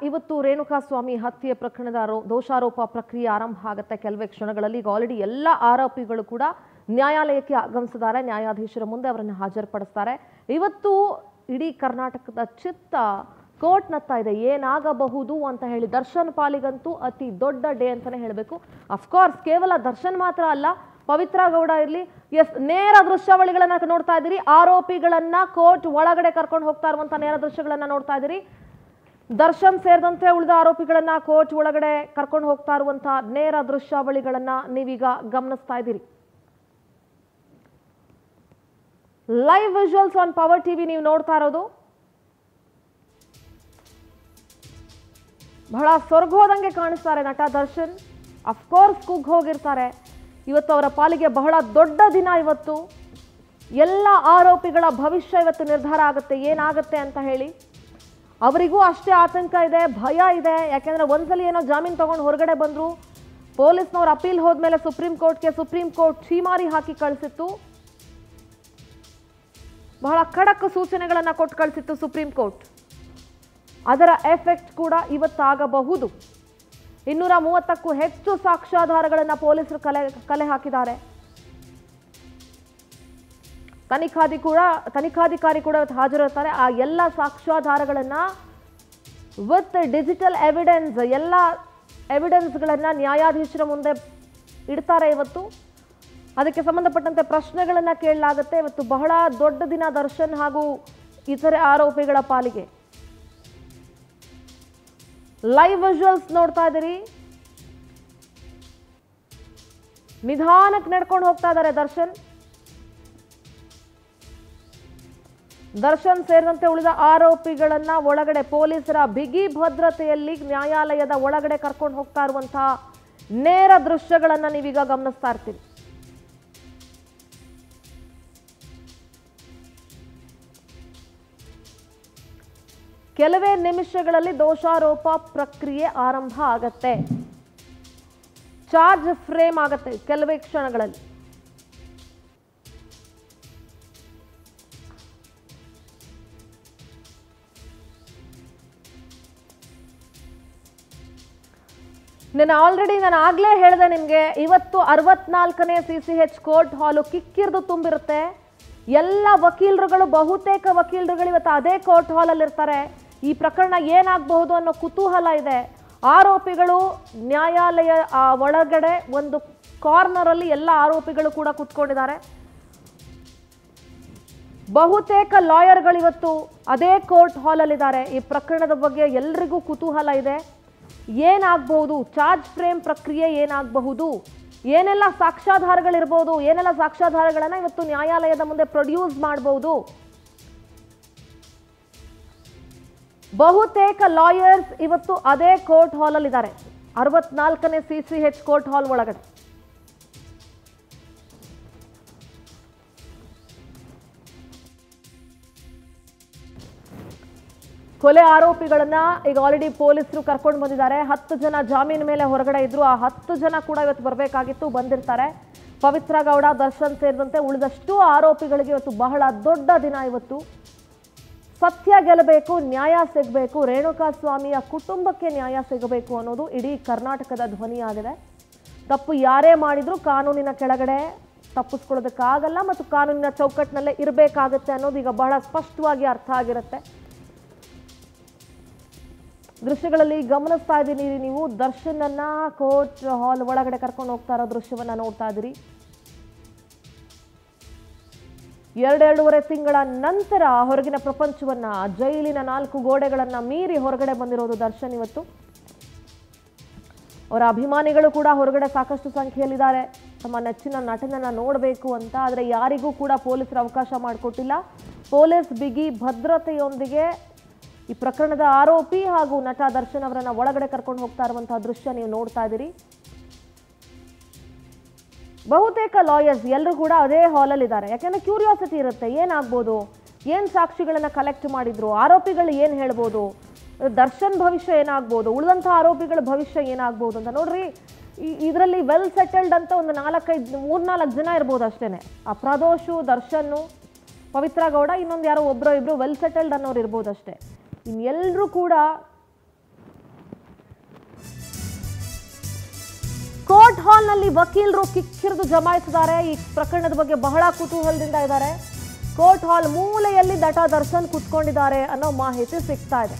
ಇವತ್ತು ರೇಣುಕಾಸ್ವಾಮಿ ಹತ್ಯೆ ಪ್ರಕರಣದ ದೋಷಾರೋಪ ಪ್ರಕ್ರಿಯೆ ಆರಂಭ ಆಗುತ್ತೆ ಕೆಲವೇ ಕ್ಷಣಗಳಲ್ಲಿ. ಈಗ ಆಲ್ರೆಡಿ ಎಲ್ಲ ಆರೋಪಿಗಳು ಕೂಡ ನ್ಯಾಯಾಲಯಕ್ಕೆ ಆಗಮಿಸಿದ್ದಾರೆ. ನ್ಯಾಯಾಧೀಶರ ಮುಂದೆ ಅವರನ್ನು ಹಾಜರುಪಡಿಸ್ತಾರೆ. ಇವತ್ತು ಇಡೀ ಕರ್ನಾಟಕದ ಚಿತ್ತ ಕೋರ್ಟ್ನತ್ತ ಇದೆ, ಏನಾಗಬಹುದು ಅಂತ ಹೇಳಿ. ದರ್ಶನ್ ಪಾಲಿಗಂತೂ ಅತಿ ದೊಡ್ಡ ಡೇ ಅಂತಾನೆ ಹೇಳಬೇಕು. ಅಫ್ಕೋರ್ಸ್ ಕೇವಲ ದರ್ಶನ್ ಮಾತ್ರ ಅಲ್ಲ, ಪವಿತ್ರ ಗೌಡ ಇರಲಿ, ನೇರ ದೃಶ್ಯಾವಳಿಗಳನ್ನ ನೋಡ್ತಾ ಇದ್ದೀರಿ. ಆರೋಪಿಗಳನ್ನ ಕೋರ್ಟ್ ಒಳಗಡೆ ಕರ್ಕೊಂಡು ಹೋಗ್ತಾ ಇರುವಂತ ನೇರ ದೃಶ್ಯಗಳನ್ನ ನೋಡ್ತಾ ಇದ್ದೀರಿ. ದರ್ಶನ್ ಸೇರಿದಂತೆ ಉಳಿದ ಆರೋಪಿಗಳನ್ನ ಕೋರ್ಟ್ ಒಳಗಡೆ ಕರ್ಕೊಂಡು ಹೋಗ್ತಾ ಇರುವಂತಹ ನೇರ ದೃಶ್ಯಾವಳಿಗಳನ್ನ ನೀವೀಗ ಗಮನಿಸ್ತಾ ಇದ್ದೀರಿ. Live visuals on power TV ನೀವು ನೋಡ್ತಾ ಇರೋದು. ಬಹಳ ಸ್ವರ್ಗೋದಂಗೆ ಕಾಣಿಸ್ತಾರೆ ನಟ ದರ್ಶನ್. ಅಫ್ಕೋರ್ಸ್ ಕುಗ್ಗ್ ಹೋಗಿರ್ತಾರೆ. ಇವತ್ತು ಅವರ ಪಾಲಿಗೆ ಬಹಳ ದೊಡ್ಡ ದಿನ. ಇವತ್ತು ಎಲ್ಲ ಆರೋಪಿಗಳ ಭವಿಷ್ಯ ಇವತ್ತು ನಿರ್ಧಾರ ಆಗುತ್ತೆ, ಏನಾಗುತ್ತೆ ಅಂತ ಹೇಳಿ. ಅವರಿಗೂ ಅಷ್ಟೇ ಆತಂಕ ಇದೆ, ಭಯ ಇದೆ. ಯಾಕೆಂದ್ರೆ ಒಂದ್ಸಲಿ ಏನೋ ಜಾಮೀನು ತಗೊಂಡು ಹೊರಗಡೆ ಬಂದ್ರು, ಪೊಲೀಸ್ನವ್ರು ಅಪೀಲ್ ಹೋದ್ಮೇಲೆ ಸುಪ್ರೀಂ ಕೋರ್ಟ್ ಛೀಮಾರಿ ಹಾಕಿ ಕಳಿಸಿತ್ತು. ಬಹಳ ಖಡಕ್ ಸೂಚನೆಗಳನ್ನ ಕೊಟ್ಟು ಕಳಿಸಿತ್ತು ಸುಪ್ರೀಂ ಕೋರ್ಟ್. ಅದರ ಎಫೆಕ್ಟ್ ಕೂಡ ಇವತ್ತಾಗಬಹುದು. 230ಕ್ಕೂ ಹೆಚ್ಚು ಸಾಕ್ಷ್ಯಾಧಾರಗಳನ್ನ ಪೊಲೀಸರು ಕಲೆ ಹಾಕಿದ್ದಾರೆ. ತನಿಖಾಧಿಕಾರಿ ಕೂಡ ಹಾಜರಿರ್ತಾರೆ. ಆ ಎಲ್ಲ ಸಾಕ್ಷ್ಯಾಧಾರಗಳನ್ನ ವಿತ್ ಡಿಜಿಟಲ್ ಎವಿಡೆನ್ಸ್, ಎಲ್ಲ ಎವಿಡೆನ್ಸ್ಗಳನ್ನ ನ್ಯಾಯಾಧೀಶರ ಮುಂದೆ ಇಡ್ತಾರೆ. ಇವತ್ತು ಅದಕ್ಕೆ ಸಂಬಂಧಪಟ್ಟಂತೆ ಪ್ರಶ್ನೆಗಳನ್ನ ಕೇಳಲಾಗುತ್ತೆ. ಇವತ್ತು ಬಹಳ ದೊಡ್ಡ ದಿನ ದರ್ಶನ್ ಹಾಗೂ ಇತರೆ ಆರೋಪಿಗಳ ಪಾಲಿಗೆ. ಲೈವ್ ವಿಜುವಲ್ಸ್ ನೋಡ್ತಾ ಇದ್ದೀರಿ. ನಿಧಾನಕ್ಕೆ ನಡ್ಕೊಂಡು ಹೋಗ್ತಾ ಇದ್ದಾರೆ ದರ್ಶನ್ ಸೇರಿದಂತೆ ಉಳಿದ ಆರೋಪಿಗಳನ್ನ ಒಳಗಡೆ ಪೊಲೀಸರ ಬಿಗಿ ಭದ್ರತೆಯಲ್ಲಿ ನ್ಯಾಯಾಲಯದ ಒಳಗಡೆ ಕರ್ಕೊಂಡು ಹೋಗ್ತಾ ಇರುವಂತಹ ನೇರ ದೃಶ್ಯಗಳನ್ನ ನೀವೀಗ ಗಮನಿಸ್ತಾ ಇರ್ತೀರಿ. ಕೆಲವೇ ನಿಮಿಷಗಳಲ್ಲಿ ದೋಷಾರೋಪ ಪ್ರಕ್ರಿಯೆ ಆರಂಭ ಆಗತ್ತೆ. ಚಾರ್ಜ್ ಫ್ರೇಮ್ ಆಗತ್ತೆ ಕೆಲವೇ ಕ್ಷಣಗಳಲ್ಲಿ. ನಾನು ಆಗ್ಲೇ ಹೇಳಿದೆ ನಿಮ್ಗೆ, ಇವತ್ತು 64ನೇ CCH ಕೋರ್ಟ್ ಹಾಲು ಕಿಕ್ಕಿರಿದು ತುಂಬಿರುತ್ತೆ. ಎಲ್ಲ ವಕೀಲರುಗಳು, ಬಹುತೇಕ ವಕೀಲರುಗಳು ಇವತ್ತು ಅದೇ ಕೋರ್ಟ್ ಹಾಲಲ್ಲಿ ಇರ್ತಾರೆ. ಈ ಪ್ರಕರಣ ಏನಾಗಬಹುದು ಅನ್ನೋ ಕುತೂಹಲ ಇದೆ. ಆರೋಪಿಗಳು ನ್ಯಾಯಾಲಯ ಒಳಗಡೆ ಒಂದು ಕಾರ್ನರ್ ಅಲ್ಲಿ ಎಲ್ಲ ಆರೋಪಿಗಳು ಕೂಡ ಕುತ್ಕೊಂಡಿದ್ದಾರೆ. ಬಹುತೇಕ ಲಾಯರ್ಗಳು ಇವತ್ತು ಅದೇ ಕೋರ್ಟ್ ಹಾಲಲ್ಲಿ ಇದ್ದಾರೆ. ಈ ಪ್ರಕರಣದ ಬಗ್ಗೆ ಎಲ್ರಿಗೂ ಕುತೂಹಲ ಇದೆ. ಏನಾಗಬಹುದು, ಚಾರ್ಜ್ ಫ್ರೇಮ್ ಪ್ರಕ್ರಿಯೆ ಏನಾಗಬಹುದು, ಏನೆಲ್ಲ ಸಾಕ್ಷ್ಯಾಧಾರಗಳಿರ್ಬೋದು, ಏನೆಲ್ಲ ಸಾಕ್ಷ್ಯಾಧಾರಗಳನ್ನ ಇವತ್ತು ನ್ಯಾಯಾಲಯದ ಮುಂದೆ ಪ್ರೊಡ್ಯೂಸ್ ಮಾಡಬಹುದು. ಬಹುತೇಕ ಲಾಯರ್ಸ್ ಇವತ್ತು ಅದೇ ಕೋರ್ಟ್ ಹಾಲಲ್ಲಿ ಇದ್ದಾರೆ, 64ನೇ CCH ಕೋರ್ಟ್ ಹಾಲ್ ಒಳಗಡೆ. ಕೊಲೆ ಆರೋಪಿಗಳನ್ನ ಈಗ ಆಲ್ರೆಡಿ ಪೊಲೀಸರು ಕರ್ಕೊಂಡು ಬಂದಿದ್ದಾರೆ. 10 ಜನ ಜಾಮೀನು ಮೇಲೆ ಹೊರಗಡೆ ಇದ್ರು. ಆ 10 ಜನ ಕೂಡ ಇವತ್ತು ಬರಬೇಕಾಗಿತ್ತು, ಬಂದಿರ್ತಾರೆ. ಪವಿತ್ರ ಗೌಡ, ದರ್ಶನ್ ಸೇರಿದಂತೆ ಉಳಿದಷ್ಟು ಆರೋಪಿಗಳಿಗೆ ಇವತ್ತು ಬಹಳ ದೊಡ್ಡ ದಿನ. ಇವತ್ತು ಸತ್ಯ ಗೆಲ್ಲಬೇಕು, ನ್ಯಾಯ ಸಿಗಬೇಕು, ರೇಣುಕಾಸ್ವಾಮಿಯ ಕುಟುಂಬಕ್ಕೆ ನ್ಯಾಯ ಸಿಗಬೇಕು ಅನ್ನೋದು ಇಡೀ ಕರ್ನಾಟಕದ ಧ್ವನಿಯಾಗಿದೆ. ತಪ್ಪು ಯಾರೇ ಮಾಡಿದ್ರು ಕಾನೂನಿನ ಕೆಳಗಡೆ ತಪ್ಪಿಸ್ಕೊಳ್ಳೋದಕ್ಕಾಗಲ್ಲ ಮತ್ತು ಕಾನೂನಿನ ಚೌಕಟ್ಟಿನಲ್ಲೇ ಇರಬೇಕಾಗತ್ತೆ ಅನ್ನೋದು ಈಗ ಬಹಳ ಸ್ಪಷ್ಟವಾಗಿ ಅರ್ಥ ಆಗಿರುತ್ತೆ. ದೃಶ್ಯಗಳಲ್ಲಿ ಗಮನಿಸ್ತಾ ಇದ್ದೀನಿ ನೀವು. ದರ್ಶನ್ ಅನ್ನ ಕೋರ್ಟ್ ಹಾಲ್ ಒಳಗಡೆ ಕರ್ಕೊಂಡು ಹೋಗ್ತಾ ಇರೋ ದೃಶ್ಯವನ್ನ ನೋಡ್ತಾ ಇದ್ದೀರಿ. 2.5 ತಿಂಗಳ ನಂತರ ಹೊರಗಿನ ಪ್ರಪಂಚವನ್ನ, ಜೈಲಿನ 4 ಗೋಡೆಗಳನ್ನ ಮೀರಿ ಹೊರಗಡೆ ಬಂದಿರೋದು ದರ್ಶನ್. ಇವತ್ತು ಅವರ ಅಭಿಮಾನಿಗಳು ಕೂಡ ಹೊರಗಡೆ ಸಾಕಷ್ಟು ಸಂಖ್ಯೆಯಲ್ಲಿದ್ದಾರೆ, ತಮ್ಮ ನೆಚ್ಚಿನ ನಟನನ್ನ ನೋಡಬೇಕು ಅಂತ. ಆದರೆ ಯಾರಿಗೂ ಕೂಡ ಪೊಲೀಸರು ಅವಕಾಶ ಮಾಡಿಕೊಟ್ಟಿಲ್ಲ. ಪೊಲೀಸ್ ಬಿಗಿ ಭದ್ರತೆಯೊಂದಿಗೆ ಈ ಪ್ರಕರಣದ ಆರೋಪಿ ಹಾಗೂ ನಟ ದರ್ಶನ್ ಅವರನ್ನ ಒಳಗಡೆ ಕರ್ಕೊಂಡು ಹೋಗ್ತಾ ಇರುವಂತಹ ದೃಶ್ಯ ನೀವು ನೋಡ್ತಾ ಇದ್ದೀರಿ. ಬಹುತೇಕ ಲಾಯರ್ಸ್ ಎಲ್ಲರೂ ಕೂಡ ಅದೇ ಹಾಲಲ್ಲಿ ಇದ್ದಾರೆ. ಯಾಕೆಂದ್ರೆ ಕ್ಯೂರಿಯಾಸಿಟಿ ಇರುತ್ತೆ, ಏನಾಗ್ಬೋದು, ಏನ್ ಸಾಕ್ಷಿಗಳನ್ನ ಕಲೆಕ್ಟ್ ಮಾಡಿದ್ರು, ಆರೋಪಿಗಳು ಏನ್ ಹೇಳ್ಬೋದು, ದರ್ಶನ್ ಭವಿಷ್ಯ ಏನಾಗ್ಬೋದು, ಉಳಿದಂತಹ ಆರೋಪಿಗಳ ಭವಿಷ್ಯ ಏನಾಗ್ಬೋದು ಅಂತ. ನೋಡ್ರಿ, ಇದರಲ್ಲಿ ವೆಲ್ ಸೆಟಲ್ಡ್ ಅಂತ ಒಂದು 3-4 ಜನ ಇರ್ಬೋದು ಅಷ್ಟೇನೆ. ಆ ಪ್ರದೋಷು, ದರ್ಶನ್, ಪವಿತ್ರ ಗೌಡ, ಇನ್ನೊಂದು ಯಾರೋ ಒಬ್ಬರೋ ಇಬ್ರು ವೆಲ್ ಸೆಟಲ್ಡ್ ಅನ್ನೋರು ಇರ್ಬೋದು ಅಷ್ಟೇ. ಇನ್ನೆಲ್ಲರೂ ಕೂಡ ನಲ್ಲಿ ವಕೀಲರು ಕಿಕ್ಕಿರಿದು ಜಮಾಯಿಸಿದ್ದಾರೆ. ಈ ಪ್ರಕರಣದ ಬಗ್ಗೆ ಬಹಳ ಕುತೂಹಲದಿಂದ ಇದ್ದಾರೆ. ಕೋರ್ಟ್ ಹಾಲ್ ಮೂಲೆಯಲ್ಲಿ ನಟ ದರ್ಶನ್ ಕುತ್ಕೊಂಡಿದ್ದಾರೆ ಅನ್ನೋ ಮಾಹಿತಿ ಸಿಗ್ತಾ ಇದೆ.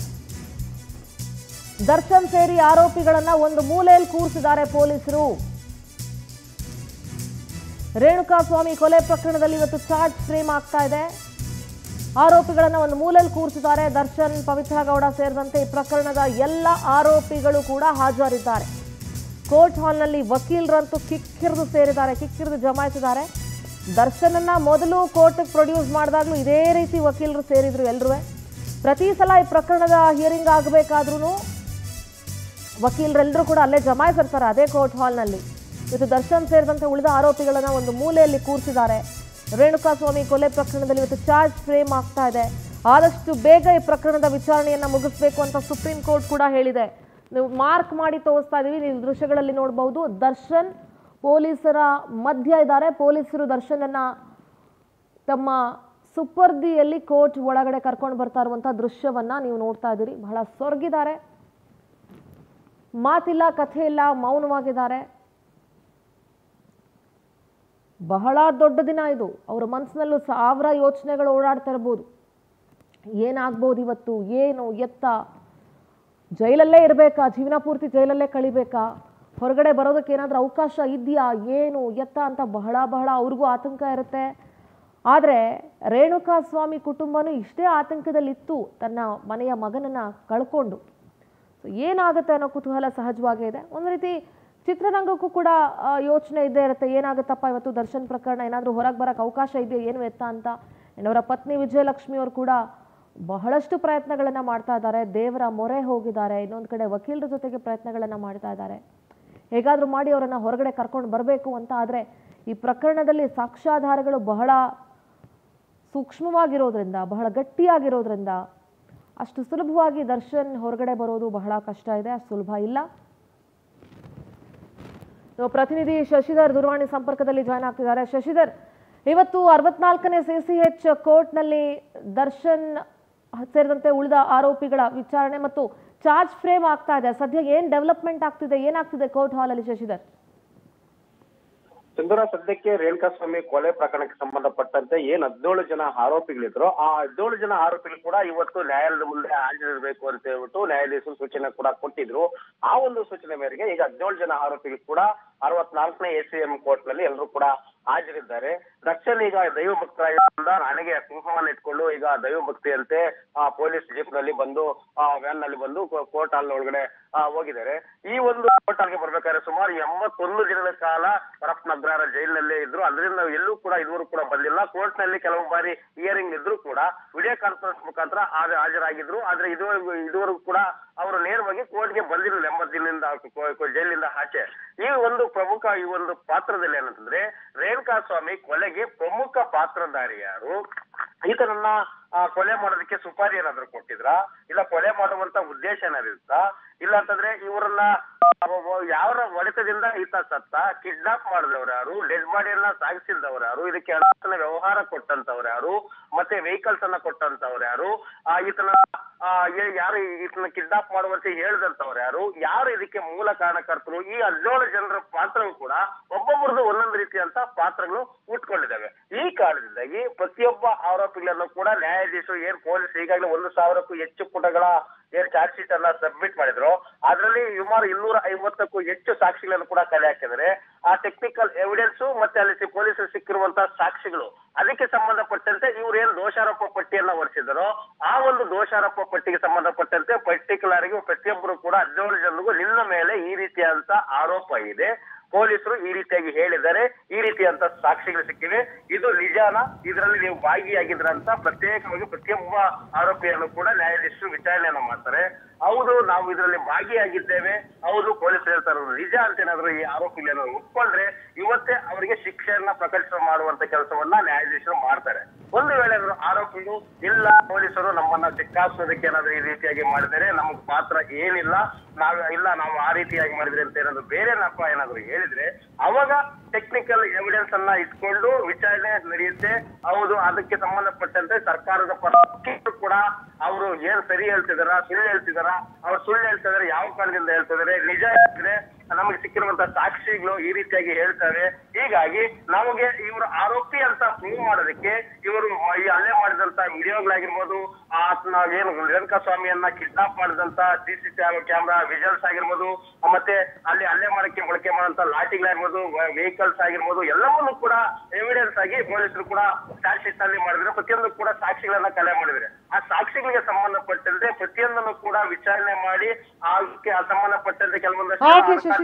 ದರ್ಶನ್ ಸೇರಿ ಆರೋಪಿಗಳನ್ನ ಒಂದು ಮೂಲೆಯಲ್ಲಿ ಕೂರಿಸಿದ್ದಾರೆ ಪೊಲೀಸರು. ರೇಣುಕಾಸ್ವಾಮಿ ಕೊಲೆ ಪ್ರಕರಣದಲ್ಲಿ ಇವತ್ತು ಚಾರ್ಜ್ ಫ್ರೇಮ್ ಆಗ್ತಾ ಇದೆ. ಆರೋಪಿಗಳನ್ನ ಒಂದು ಮೂಲೆಯಲ್ಲಿ ಕೂರಿಸಿದ್ದಾರೆ. ದರ್ಶನ್, ಪವಿತ್ರ ಗೌಡ ಸೇರಿದಂತೆ ಈ ಪ್ರಕರಣದ ಎಲ್ಲ ಆರೋಪಿಗಳು ಕೂಡ ಹಾಜರಿದ್ದಾರೆ. ಕೋರ್ಟ್ ಹಾಲ್ನಲ್ಲಿ ವಕೀಲರಂತೂ ಕಿಕ್ಕಿರಿದು ಜಮಾಯಿಸಿದ್ದಾರೆ. ದರ್ಶನನ್ನ ಮೊದಲು ಕೋರ್ಟ್ಗೆ ಪ್ರೊಡ್ಯೂಸ್ ಮಾಡಿದಾಗಲೂ ಇದೇ ರೀತಿ ವಕೀಲರು ಸೇರಿದ್ರು. ಎಲ್ಲರೂ ಪ್ರತಿ ಸಲ ಈ ಪ್ರಕರಣದ ಹಿಯರಿಂಗ್ ಆಗಬೇಕಾದ್ರೂ ವಕೀಲರೆಲ್ಲರೂ ಕೂಡ ಅಲ್ಲೇ ಜಮಾಯಿಸಿರ್ತಾರೆ ಅದೇ ಕೋರ್ಟ್ ಹಾಲ್ನಲ್ಲಿ. ಇವತ್ತು ದರ್ಶನ್ ಸೇರಿದಂತೆ ಉಳಿದ ಆರೋಪಿಗಳನ್ನ ಒಂದು ಮೂಲೆಯಲ್ಲಿ ಕೂರಿಸಿದ್ದಾರೆ. ರೇಣುಕಾಸ್ವಾಮಿ ಕೊಲೆ ಪ್ರಕರಣದಲ್ಲಿ ಇವತ್ತು ಚಾರ್ಜ್ ಫ್ರೇಮ್ ಆಗ್ತಾ ಇದೆ. ಆದಷ್ಟು ಬೇಗ ಈ ಪ್ರಕರಣದ ವಿಚಾರಣೆಯನ್ನ ಮುಗಿಸ್ಬೇಕು ಅಂತ ಸುಪ್ರೀಂ ಕೋರ್ಟ್ ಕೂಡ ಹೇಳಿದೆ. ನೀವು ಮಾರ್ಕ್ ಮಾಡಿ ತೋರಿಸ್ತಾ ಇದೀವಿ, ನೀವು ದೃಶ್ಯಗಳಲ್ಲಿ ನೋಡಬಹುದು. ದರ್ಶನ್ ಪೊಲೀಸರ ಮಧ್ಯ ಇದ್ದಾರೆ. ಪೊಲೀಸರು ದರ್ಶನನ್ನ ತಮ್ಮ ಸುಪರ್ದಿಯಲ್ಲಿ ಕೋರ್ಟ್ ಒಳಗಡೆ ಕರ್ಕೊಂಡು ಬರ್ತಾ ಇರುವಂತಹ ದೃಶ್ಯವನ್ನ ನೀವು ನೋಡ್ತಾ ಇದ್ದೀರಿ. ಬಹಳ ಸೊರಗಿದ್ದಾರೆ, ಮಾತಿಲ್ಲ, ಕಥೆ ಇಲ್ಲ, ಮೌನವಾಗಿದ್ದಾರೆ. ಬಹಳ ದೊಡ್ಡ ದಿನ ಇದು. ಅವರ ಮನಸ್ಸಿನಲ್ಲೂ ಸಾವಿರ ಯೋಚನೆಗಳು ಓಡಾಡ್ತಾ ಇರ್ಬೋದು. ಏನಾಗ್ಬೋದು ಇವತ್ತು, ಏನು ಎತ್ತ, ಜೈಲಲ್ಲೇ ಇರಬೇಕಾ, ಜೀವನ ಪೂರ್ತಿ ಜೈಲಲ್ಲೇ ಕಳಿಬೇಕಾ, ಹೊರಗಡೆ ಬರೋದಕ್ಕೆ ಏನಾದರೂ ಅವಕಾಶ ಇದೆಯಾ, ಏನು ಎತ್ತ ಅಂತ ಬಹಳ ಅವ್ರಿಗೂ ಆತಂಕ ಇರುತ್ತೆ. ಆದರೆ ರೇಣುಕಾಸ್ವಾಮಿ ಕುಟುಂಬನೂ ಇಷ್ಟೇ ಆತಂಕದಲ್ಲಿತ್ತು, ತನ್ನ ಮನೆಯ ಮಗನನ್ನು ಕಳ್ಕೊಂಡು. ಏನಾಗುತ್ತೆ ಅನ್ನೋ ಕುತೂಹಲ ಸಹಜವಾಗೇ ಇದೆ. ಒಂದು ರೀತಿ ಚಿತ್ರರಂಗಕ್ಕೂ ಕೂಡ ಯೋಚನೆ ಇದ್ದೇ ಇರುತ್ತೆ, ಏನಾಗುತ್ತಪ್ಪ ಇವತ್ತು ದರ್ಶನ್ ಪ್ರಕರಣ, ಏನಾದರೂ ಹೊರಗೆ ಬರೋಕ್ಕೆ ಅವಕಾಶ ಇದೆಯಾ, ಏನು ಎತ್ತ ಅಂತ. ಅವರ ಪತ್ನಿ ವಿಜಯಲಕ್ಷ್ಮಿ ಅವರು ಕೂಡ ಬಹಳಷ್ಟು ಪ್ರಯತ್ನಗಳನ್ನು ಮಾಡ್ತಾ ಇದ್ದಾರೆ. ದೇವರ ಮೊರೆ ಹೋಗಿದ್ದಾರೆ. ಇನ್ನೊಂದು ಕಡೆ ವಕೀಲರ ಜೊತೆಗೆ ಪ್ರಯತ್ನಗಳನ್ನು ಮಾಡ್ತಾ ಇದ್ದಾರೆ. ಹೇಗಾದರೂ ಮಾಡಿ ಅವರನ್ನು ಹೊರಗಡೆ ಕರ್ಕೊಂಡು ಬರಬೇಕು ಅಂತ. ಆದರೆ ಈ ಪ್ರಕರಣದಲ್ಲಿ ಸಾಕ್ಷ್ಯಾಧಾರಗಳು ಬಹಳ ಸೂಕ್ಷ್ಮವಾಗಿರೋದ್ರಿಂದ, ಬಹಳ ಗಟ್ಟಿಯಾಗಿರೋದ್ರಿಂದ ಅಷ್ಟು ಸುಲಭವಾಗಿ ದರ್ಶನ್ ಹೊರಗಡೆ ಬರೋದು ಬಹಳ ಕಷ್ಟ ಇದೆ, ಅಷ್ಟು ಸುಲಭ ಇಲ್ಲ. ಪ್ರತಿನಿಧಿ ಶಶಿಧರ್ ದೂರವಾಣಿ ಸಂಪರ್ಕದಲ್ಲಿ ಜಾಯ್ನ್ ಆಗ್ತಿದ್ದಾರೆ. ಶಶಿಧರ್, ಇವತ್ತು 64ನೇ CCH ಕೋರ್ಟ್ನಲ್ಲಿ ದರ್ಶನ್ ಸೇರಿದಂತೆ ಉಳಿದ ಆರೋಪಿಗಳ ವಿಚಾರಣೆ ಮತ್ತು ಚಾರ್ಜ್ ಫ್ರೇಮ್ ಆಗ್ತಾ ಇದೆ. ಸದ್ಯ ಏನ್ ಡೆವಲಪ್ಮೆಂಟ್ ಆಗ್ತಿದೆ, ಏನಾಗ್ತಿದೆ ಕೋರ್ಟ್ ಹಾಲ್ ಅಲ್ಲಿ ಶಶಿಧರ್? ಸಿಂಧೂರ, ಸದ್ಯಕ್ಕೆ ರೇಣುಕಾಸ್ವಾಮಿ ಕೊಲೆ ಪ್ರಕರಣಕ್ಕೆ ಸಂಬಂಧಪಟ್ಟಂತೆ 17 ಜನ ಆರೋಪಿಗಳಿದ್ರು. ಆ 17 ಜನ ಆರೋಪಿಗಳು ಕೂಡ ಇವತ್ತು ನ್ಯಾಯಾಲಯದ ಮುಂದೆ ಹಾಜರಿರಬೇಕು ಅಂತ ಹೇಳ್ಬಿಟ್ಟು ನ್ಯಾಯಾಧೀಶರು ಸೂಚನೆ ಕೂಡ ಕೊಟ್ಟಿದ್ರು. ಆ ಒಂದು ಸೂಚನೆ ಮೇರೆಗೆ ಈಗ 17 ಜನ ಆರೋಪಿಗಳು ಕೂಡ 64ನೇ ACM ಕೋರ್ಟ್ ನಲ್ಲಿ ಎಲ್ಲರೂ ಕೂಡ ಹಾಜರಿದ್ದಾರೆ. ದರ್ಶನ್ ಈಗ ದೈವ ಭಕ್ತರಾಗಿರೋದ್ರಿಂದ ನನಗೆ ಸಿಂಹವನ್ನು ಇಟ್ಕೊಂಡು ಈಗ ದೈವ ಭಕ್ತಿಯಂತೆ ಪೊಲೀಸ್ ಜೀಪ್ ನಲ್ಲಿ ಬಂದು ವ್ಯಾನ್ ನಲ್ಲಿ ಬಂದು ಕೋರ್ಟ್ ಹಾಲ್ ಒಳಗಡೆ ಹೋಗಿದ್ದಾರೆ. ಈ ಒಂದು ಕೋರ್ಟ್ ಹಾಲ್ಗೆ ಬರ್ಬೇಕಾದ್ರೆ ಸುಮಾರು 81 ದಿನಗಳ ಕಾಲ ಪರಪ್ಪನ ಅಗ್ರಹಾರ ಜೈಲಿನಲ್ಲೇ ಇದ್ರು. ಅದರಿಂದ ಎಲ್ಲೂ ಕೂಡ ಇದುವರೆಗೂ ಕೂಡ ಬಂದಿಲ್ಲ. ಕೋರ್ಟ್ ನಲ್ಲಿ ಕೆಲವು ಬಾರಿ ಹಿಯರಿಂಗ್ ಇದ್ರು ಕೂಡ ವಿಡಿಯೋ ಕಾನ್ಫರೆನ್ಸ್ ಮುಖಾಂತರ ಹಾಜರಾಗಿದ್ರು. ಆದ್ರೆ ಇದುವರೆಗೂ ಕೂಡ ಅವರು ನೇರವಾಗಿ ಕೋರ್ಟ್ಗೆ ಬಂದಿರಲಿಲ್ಲ 80 ದಿನದಿಂದ ಜೈಲಿನಿಂದ ಆಚೆ. ಈ ಒಂದು ಪ್ರಮುಖ ಈ ಒಂದು ಪಾತ್ರದಲ್ಲಿ ಏನಂತಂದ್ರೆ ರೇಣುಕಾಸ್ವಾಮಿ ಕೊಲೆಗೆ ಪ್ರಮುಖ ಪಾತ್ರಧಾರಿ ಯಾರು, ಈತನನ್ನ ಕೊಲೆ ಮಾಡೋದಕ್ಕೆ ಸುಪಾರಿ ಏನಾದ್ರು ಕೊಟ್ಟಿದ್ರ, ಇಲ್ಲ ಕೊಲೆ ಮಾಡುವಂತ ಉದ್ದೇಶ ಏನಾದ್ರು ಇರುತ್ತಾ, ಇಲ್ಲ ಅಂತಂದ್ರೆ ಇವರನ್ನ ಯಾವ ಹೊಡೆತದಿಂದ ಈತ ಸತ್ತ, ಕಿಡ್ನಾಪ್ ಮಾಡಿದವ್ರು ಯಾರು, ಡೆಡ್ ಬಾಡಿಯನ್ನ ಸಾಗಿಸಿದವ್ರು ಯಾರು, ಇದಕ್ಕೆ ಹಣಕಾಸಿನ ವ್ಯವಹಾರ ಕೊಟ್ಟಂತವ್ರು ಯಾರು, ಮತ್ತೆ ವೆಹಿಕಲ್ಸ್ ಅನ್ನ ಕೊಟ್ಟಂತವ್ರು ಯಾರು, ಯಾರು ಈತನ ಕಿಡ್ನಾಪ್ ಮಾಡುವಂತೆ ಹೇಳಿದಂತವ್ರು ಯಾರು ಇದಕ್ಕೆ ಮೂಲ ಕಾರಣಕರ್ತರು, ಈ 17 ಜನರ ಪಾತ್ರವು ಕೂಡ ಒಬ್ಬೊಬ್ಬರದು ಒಂದೊಂದು ರೀತಿಯಂತ ಪಾತ್ರಗಳು ಉಟ್ಕೊಂಡಿದ್ದಾವೆ. ಈ ಕಾರಣದಿಂದಾಗಿ ಪ್ರತಿಯೊಬ್ಬ ಆರೋಪಿಗಳನ್ನು ಕೂಡ ನ್ಯಾಯಾಧೀಶರು ಏನ್ ಪೊಲೀಸ್ ಈಗಾಗಲೇ 1,000ಕ್ಕೂ ಹೆಚ್ಚು ಪುಟಗಳ ಏನ್ ಚಾರ್ಜ್ ಶೀಟ್ ಅನ್ನ ಸಬ್ಮಿಟ್ ಮಾಡಿದ್ರು, ಅದರಲ್ಲಿ ಸುಮಾರು 250ಕ್ಕೂ ಹೆಚ್ಚು ಸಾಕ್ಷಿಗಳನ್ನು ಕೂಡ ಕಲೆ ಹಾಕಿದ್ದಾರೆ. ಆ ಟೆಕ್ನಿಕಲ್ ಎವಿಡೆನ್ಸ್ ಮತ್ತೆ ಅಲ್ಲಿ ಪೊಲೀಸರು ಸಿಕ್ಕಿರುವಂತಹ ಸಾಕ್ಷಿಗಳು, ಅದಕ್ಕೆ ಸಂಬಂಧಪಟ್ಟಂತೆ ಇವ್ರು ಏನ್ ದೋಷಾರೋಪ ಪಟ್ಟಿಯನ್ನ ಹೊರಿಸಿದಾರೋ ಆ ಒಂದು ದೋಷಾರೋಪ ಪಟ್ಟಿಗೆ ಸಂಬಂಧಪಟ್ಟಂತೆ ಪರ್ಟಿಕ್ಯುಲರ್ ಆಗಿ ಪ್ರತಿಯೊಬ್ಬರು ಕೂಡ 17 ಜನರಿಗೂ ನಿನ್ನ ಮೇಲೆ ಈ ರೀತಿಯಾದಂತ ಆರೋಪ ಇದೆ, ಪೊಲೀಸರು ಈ ರೀತಿಯಾಗಿ ಹೇಳಿದ್ದಾರೆ, ಈ ರೀತಿಯಂತ ಸಾಕ್ಷಿಗಳು ಸಿಕ್ಕಿವೆ, ಇದು ನಿಜಾನ, ಇದರಲ್ಲಿ ನೀವು ಭಾಗಿಯಾಗಿದ್ರಂತ ಪ್ರತ್ಯೇಕವಾಗಿ ಪ್ರತಿಯೊಬ್ಬ ಆರೋಪಿಯನ್ನು ಕೂಡ ನ್ಯಾಯಾಧೀಶರು ವಿಚಾರಣೆಯನ್ನ ಮಾಡ್ತಾರೆ. ಹೌದು, ನಾವು ಇದರಲ್ಲಿ ಭಾಗಿಯಾಗಿದ್ದೇವೆ, ಹೌದು ಪೊಲೀಸರು ಹೇಳ್ತಾರೆ ನಿಜ ಅಂತ ಏನಾದ್ರು ಈ ಆರೋಪಿಗಳನ್ನು ಒಪ್ಕೊಂಡ್ರೆ ಇವತ್ತೇ ಅವರಿಗೆ ಶಿಕ್ಷೆಯನ್ನ ಪ್ರಕಟಿಸ ಮಾಡುವಂತ ಕೆಲಸವನ್ನ ನ್ಯಾಯಾಧೀಶರು ಮಾಡ್ತಾರೆ. ಒಂದು ವೇಳೆ ಆರೋಪಿಗಳು ಇಲ್ಲ ಪೊಲೀಸರು ನಮ್ಮನ್ನ ಸಿಕ್ಕಾಸೋದಕ್ಕೆ ಏನಾದ್ರು ಈ ರೀತಿಯಾಗಿ ಮಾಡಿದರೆ ನಮಗ್ ಪಾತ್ರ ಏನಿಲ್ಲ, ನಾವು ಆ ರೀತಿಯಾಗಿ ಮಾಡಿದ್ರೆ ಅಂತ ಏನಾದ್ರು ಬೇರೆ ನಪ್ಪ ಏನಾದ್ರು ಹೇಳಿದ್ರೆ ಅವಾಗ ಟೆಕ್ನಿಕಲ್ ಎವಿಡೆನ್ಸ್ ಅನ್ನ ಇಟ್ಕೊಂಡು ವಿಚಾರಣೆ ನಡೆಯುತ್ತೆ. ಹೌದು, ಅದಕ್ಕೆ ಸಂಬಂಧಪಟ್ಟಂತೆ ಸರ್ಕಾರದ ಪರ ಕೂಡ ಅವರು ಏನ್ ಸರಿ ಹೇಳ್ತಿದಾರ, ಸುಳ್ಳು ಹೇಳ್ತಿದಾರ, ಅವ್ರು ಸುಳ್ಳು ಹೇಳ್ತಿದಾರೆ, ಯಾವ ಕಾರಣದಿಂದ ಹೇಳ್ತಿದಾರೆ, ನಿಜ ಹೇಳಿದ್ರೆ ನಮಗೆ ಸಿಕ್ಕಿರುವಂತಹ ಸಾಕ್ಷಿಗಳು ಈ ರೀತಿಯಾಗಿ ಹೇಳ್ತವೆ. ಹೀಗಾಗಿ ನಮಗೆ ಇವರು ಆರೋಪಿ ಅಂತ ಪ್ರೂವ್ ಮಾಡೋದಕ್ಕೆ ಇವರು ಈ ಹಲ್ಲೆ ಮಾಡಿದಂತ ವಿಡಿಯೋಗಳಾಗಿರ್ಬೋದು, ಏನು ರೇಣುಕಾ ಸ್ವಾಮಿಯನ್ನ ಕಿಡ್ನಾಪ್ ಮಾಡಿದಂತ CCTV ಕ್ಯಾಮ್ರಾ ವಿಜುವಲ್ಸ್ ಆಗಿರ್ಬೋದು, ಮತ್ತೆ ಅಲ್ಲಿ ಹಲ್ಲೆ ಮಾಡಕ್ಕೆ ಬಳಕೆ ಮಾಡುವಂತ ಲಾಠಿಗಳಾಗಿರ್ಬೋದು, ವೆಹಿಕಲ್ಸ್ ಆಗಿರ್ಬೋದು, ಎಲ್ಲವನ್ನೂ ಕೂಡ ಎವಿಡೆನ್ಸ್ ಆಗಿ ಪೊಲೀಸರು ಕೂಡ ಚಾರ್ಜ್ ಶೀಟ್ ನಲ್ಲಿ ಮಾಡಿದ್ರೆ, ಪ್ರತಿಯೊಂದು ಕೂಡ ಸಾಕ್ಷಿಗಳನ್ನ ಕಲೆ ಮಾಡಿದ್ರೆ, ಆ ಸಾಕ್ಷಿಗಳಿಗೆ ಸಂಬಂಧಪಟ್ಟಂತೆ ಪ್ರತಿಯೊಂದನ್ನು ಕೂಡ ವಿಚಾರಣೆ ಮಾಡಿ ಅದಕ್ಕೆ ಸಂಬಂಧಪಟ್ಟಂತೆ ಕೆಲವೊಂದಷ್ಟು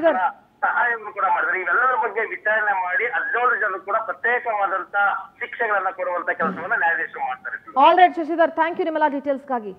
ಸಹಾಯವನ್ನು ಕೂಡ ಮಾಡಿದ್ರೆ, ಇವೆಲ್ಲದರ ಬಗ್ಗೆ ವಿಚಾರಣೆ ಮಾಡಿ 17 ಜನ ಕೂಡ ಪ್ರತ್ಯೇಕವಾದಂತ ಶಿಕ್ಷೆಗಳನ್ನ ಕೊಡುವಂತ ಕೆಲಸವನ್ನ ನ್ಯಾಯಾಧೀಶರು ಮಾಡ್ತಾರೆ. All right Shashidhar, thank you ನಿಮ್ಮೆಲ್ಲ ಡೀಟೇಲ್ಸ್ಗಾಗಿ.